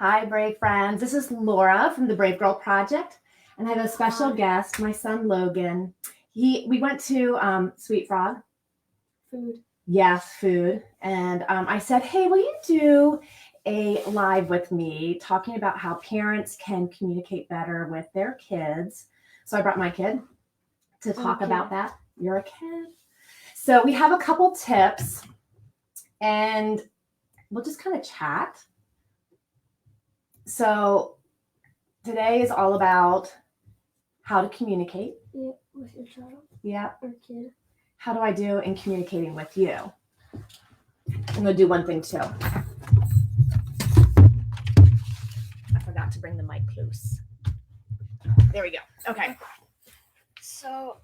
Hi, Brave friends. This is Laura from the Brave Girl Project, and I have a special Hi. guest, my son Logan. We went to Sweet Frog. Food. Yes, food. And I said, hey, will you do a live with me talking about how parents can communicate better with their kids? So I brought my kid to talk about that. You're a kid. So we have a couple tips, and we'll just kind of chat. So today is all about how to communicate. Yeah, with your child. Yeah. Or kid. How do I do in communicating with you? I'm going to do one thing too. I forgot to bring the mic loose. There we go. Okay. So,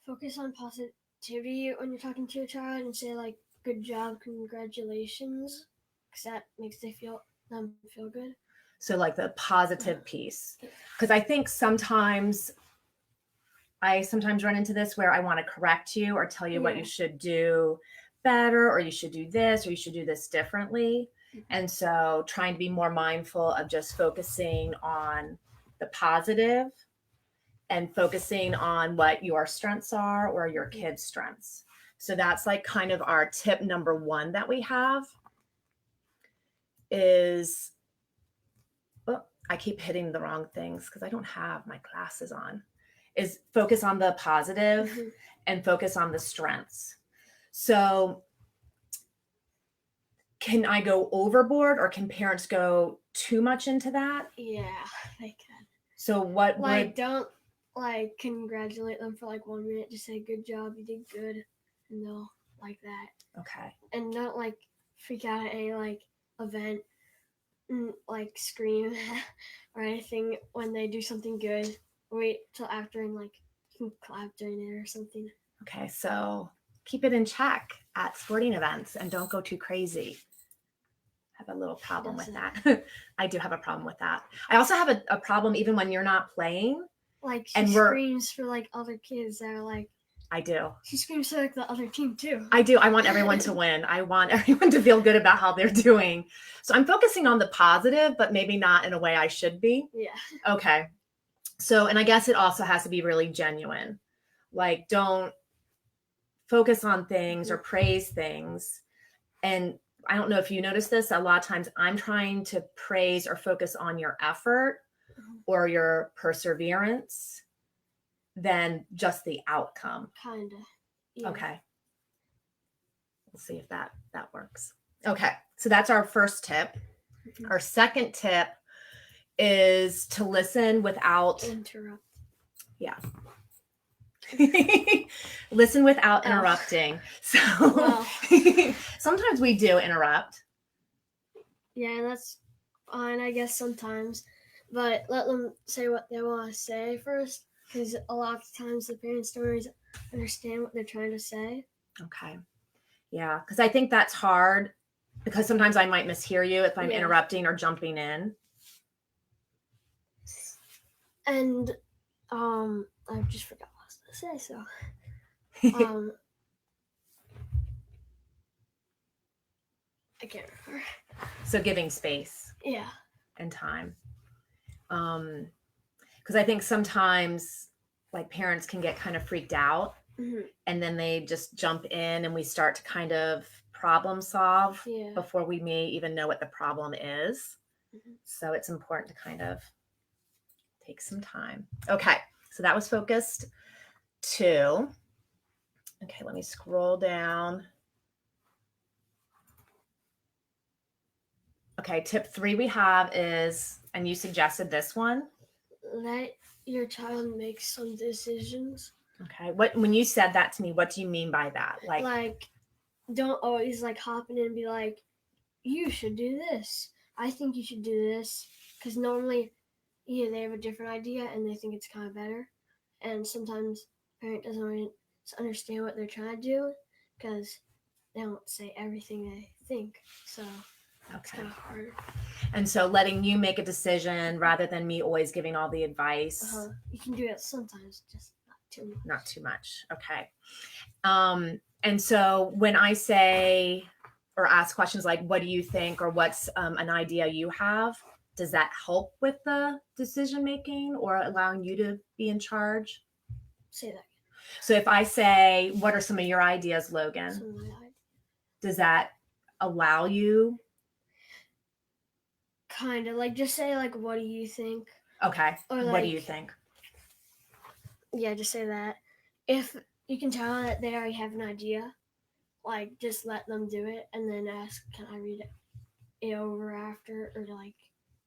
focus on positivity when you're talking to your child and say like, "Good job, congratulations," because that makes them feel good. So like the positive piece, because I think sometimes I run into this where I want to correct you or tell you what you should do better, or you should do this, or you should do this differently. And so trying to be more mindful of just focusing on the positive and focusing on what your strengths are or your kids' strengths. So that's like kind of our tip number one that we have is, I keep hitting the wrong things because I don't have my glasses on, is focus on the positive and focus on the strengths. So can I go overboard, or can parents go too much into that? Yeah, they can. So what don't congratulate them for 1 minute. Just say, "Good job, you did good," and they'll like that. Okay. And not freak out at any event, scream or anything when they do something good. Wait till after and you can clap during it or something. Okay, so keep it in check at sporting events and don't go too crazy. I have a little problem with that. I do have a problem with that. I also have a problem even when you're not playing. She screams for other kids that are I do. She screams for the other team too. I do. I want everyone to win. I want everyone to feel good about how they're doing. So I'm focusing on the positive, but maybe not in a way I should be. Yeah. Okay. So, and I guess it also has to be really genuine. Don't focus on things or praise things. And I don't know if you notice this, a lot of times I'm trying to praise or focus on your effort or your perseverance than just the outcome. Kind of. Yeah. Okay. We'll see if that works. Okay. So that's our first tip. Our second tip is to listen without interrupt. Yeah. Listen without interrupting. So sometimes we do interrupt. Yeah, that's fine, I guess, sometimes. But let them say what they want to say first, because a lot of times the parents don't always understand what they're trying to say. Okay. Yeah, because I think that's hard, because sometimes I might mishear you if I'm interrupting or jumping in. And I just forgot what I was going to say, so I can't remember. So giving space. Yeah. And time. Because I think sometimes parents can get kind of freaked out, and then they just jump in and we start to kind of problem solve before we may even know what the problem is. So it's important to kind of take some time. Okay, so that was focused 2. Okay, let me scroll down. Okay, tip 3 we have is, and you suggested this one, let your child make some decisions. Okay, when you said that to me, what do you mean by that? Don't always hop in and be like, you should do this. I think you should do this, because normally they have a different idea and they think it's kind of better, and sometimes parent doesn't really understand what they're trying to do because they don't say everything they think. So it's kind of hard. And so letting you make a decision rather than me always giving all the advice. You can do it sometimes, just not too much. Okay. And so when I say or ask questions like, what do you think? Or what's an idea you have? Does that help with the decision making or allowing you to be in charge? Say that. So if I say, what are some of your ideas, Logan? Some of my ideas. Does that allow you? Kind of like just say like, what do you think? Okay. Or What do you like- think? Yeah, just say that. If you can tell that they already have an idea, like just let them do it and then ask, can I read it over after or like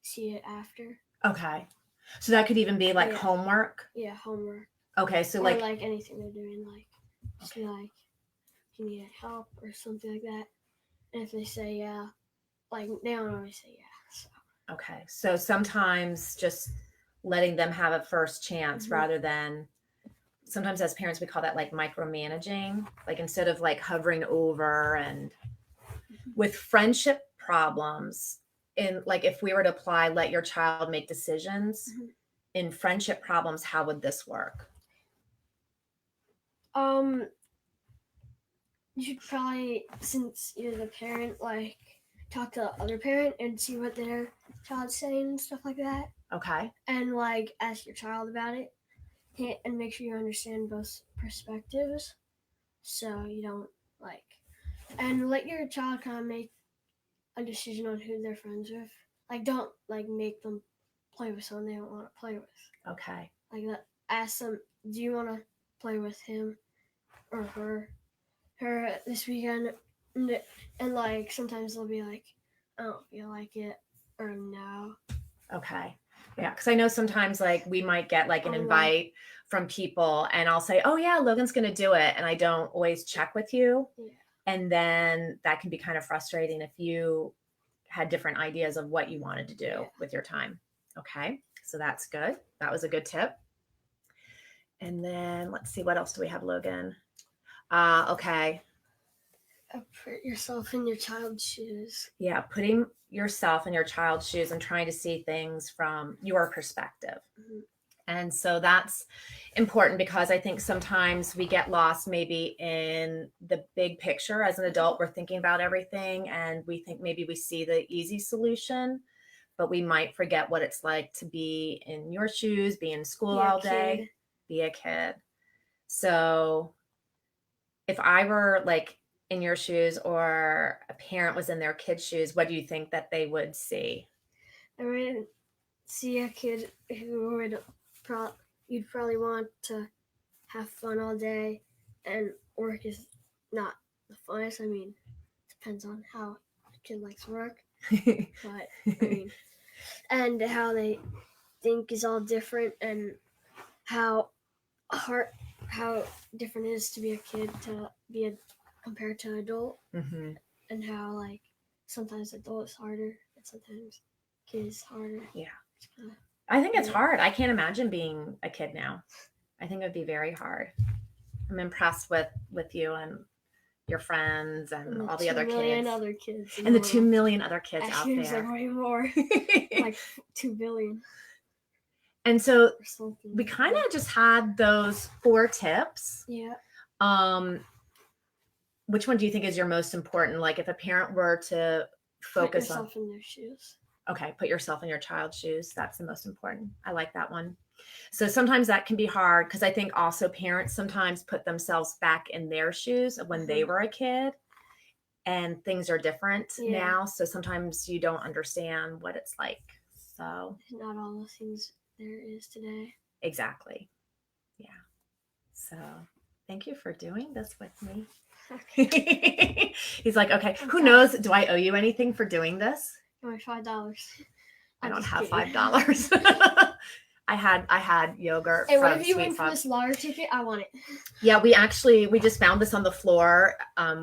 see it after? Okay. So that could even be like Yeah. homework. Yeah, homework. Okay. So Or like, like anything they're doing, like just okay. be like, do you need help or something like that? And if they say yeah, like they don't always say yeah. So. Okay. So sometimes just letting them have a first chance Mhm. rather than, sometimes as parents we call that like micromanaging, like instead of like hovering over. And with friendship problems, in like if we were to apply let your child make decisions Mhm. in friendship problems, how would this work? You should probably, since you're the parent, like talk to the other parent and see what their child's saying and stuff like that, Okay. and like ask your child about it, and make sure you understand both perspectives, so you don't like, and let your child kind of make a decision on who they're friends with. Like, don't like make them play with someone they don't want to play with. Okay. Like that, ask them, do you want to play with him or her this weekend? And like sometimes they'll be like, I don't feel like it, or no. Okay. Yeah, because I know sometimes like we might get like an Online. invite from people and I'll say, oh yeah, Logan's gonna do it, and I don't always check with you. Yeah. And then that can be kind of frustrating if you had different ideas of what you wanted to do Yeah. with your time. Okay, so that's good. That was a good tip. And then let's see, what else do we have, Logan? Okay. Put yourself in your child's shoes. Yeah, putting yourself in your child's shoes and trying to see things from your perspective. Mhm. And so that's important because I think sometimes we get lost maybe in the big picture. As an adult, we're thinking about everything and we think maybe we see the easy solution, but we might forget what it's like to be in your shoes, be in school Be a all day, kid. be a kid. So if I were like in your shoes or a parent was in their kid's shoes, what do you think that they would see? I would see a kid who would you'd probably want to have fun all day, and work is not the funnest. I mean, depends on how a kid likes work, but I mean, and how they think is all different, and how different it is to be a kid to be a compared to an adult, Mm-hmm. and how like sometimes adult is harder and sometimes kid is harder. Yeah. Kinda, I think it's yeah. hard. I can't imagine being a kid now. I think it would be very hard. I'm impressed with you and your friends and all the other 2 million kids. other kids in And the the 2 world. million other kids out Actually, there's there. like way more, like 2 billion And so or something. we kind of just had those 4 tips. Yeah. Which one do you think is your most important? Like if a parent were to Put focus on, yourself in their shoes. okay, put yourself in your child's shoes. That's the most important. I like that one. So sometimes that can be hard because I think also parents sometimes put themselves back in their shoes of when they were a kid, and things are different now. So sometimes you don't understand what it's like. So Not all the things there is today. exactly. Yeah. So thank you for doing this with me. Okay. He's like, okay, who Okay. knows? Do I owe you anything for doing this? Only $5. I don't just have kidding. $5. I had yogurt. Hey, what from if you Sweet win for Frog. this lottery ticket? I want it. Yeah, we just found this on the floor.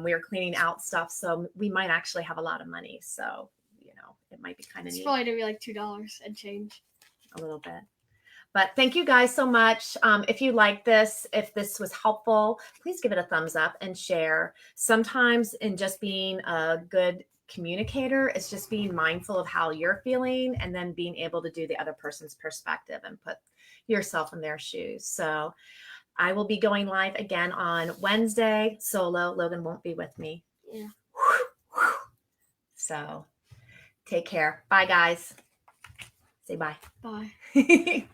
We were cleaning out stuff, so we might actually have a lot of money. So, it might be kind of It's neat. probably gonna be like $2 and change. A little bit. But thank you guys so much. If you like this, if this was helpful, please give it a thumbs up and share. Sometimes in just being a good communicator, it's just being mindful of how you're feeling and then being able to do the other person's perspective and put yourself in their shoes. So I will be going live again on Wednesday solo. Logan won't be with me. Yeah. Whew, whew. So take care. Bye, guys. Say bye. Bye.